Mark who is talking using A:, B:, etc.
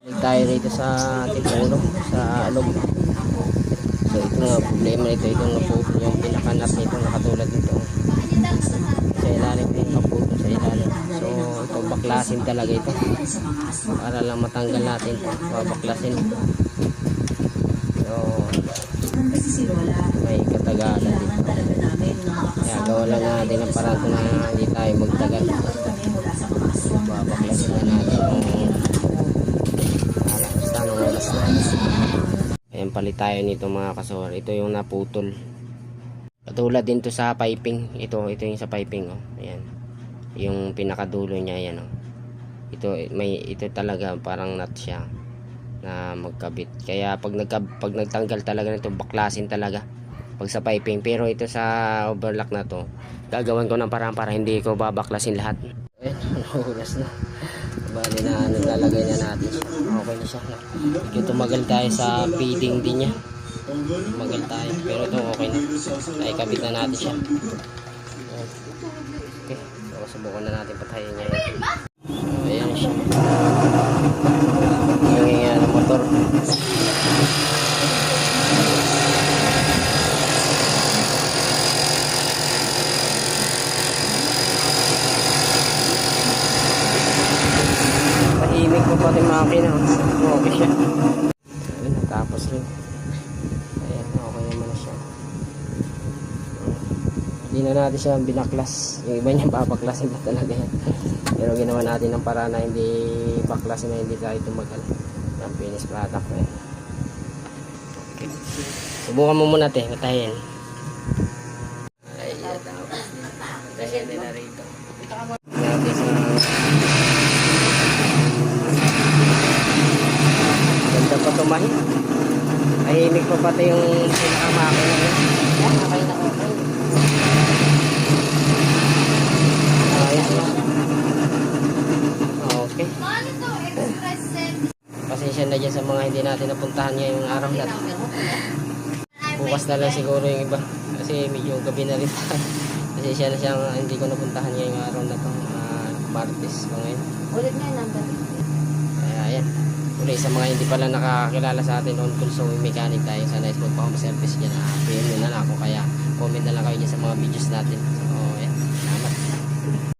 A: Tayo rito sa ating puno, sa alog. So ito nga problema nito, ito nga po yung pinakanat nito na katulad nito. Sa ilalim din kaputo sa ilalim. So ito baklasin talaga ito. Para lang matanggal natin ito, babaklasin. So may katagalan dito. Kaya gawa lang natin ang paraan na hindi tayo magtagal. Babaklasin na natin. Ayan, palit tayo nito mga kasor. Ito yung naputol. Katulad din to sa piping. Ito yung sa piping, oh. Ayan. Yung pinakadulo niya, ayan, oh. Ito talaga parang nut siya na magkabit. Kaya pag nagtanggal talaga nito, baklasin talaga pag sa piping. Pero ito sa overlock na to, gagawin ko ng paraan para hindi ko babaklasin lahat. Ayan, nahulas na. Bali na lalagay na natin siya. Okay na siya. Medyo tumagal tayo sa feeding din niya. Tumagal tayo. Pero ito okay na. Naikabit na natin siya. Okay. So subukan na natin patayin niya. So ayan siya. Yung motor. Tahimik po pati makina. Okay siya. Ayun, natapos rin. Ayan, okay naman siya. Hindi na natin siya binaklas. Yung iba niya babaklasin na talaga yan. Pero ginawa natin ng para na hindi baklasin na hindi tayo tumagal. Yung finish product na yan. Okay. Subukan mo muna te, patayin. Ay, yataw. Patayin na rito. Natin sa ganda pa tumahin. Tahimik pa pati yung pinakamakina niya. Yan, okay na okay. Ayos na. Okay. Pasensya na dyan sa mga hindi natin napuntahan ngayong araw na to. Bukas na lang siguro yung iba. Kasi medyo gabi na rin tayo. Pasensya na siya hindi ko napuntahan ngayong araw na to. Martes pa ngayon.
B: Ulit nga yung number.
A: Kaya ayan. Uli sa mga hindi pala nakakilala sa atin on tool so mechanic tayo. Sana is magpa-home service dyan. PM nyo na lang ako. Kaya comment na lang kayo dyan sa mga videos natin.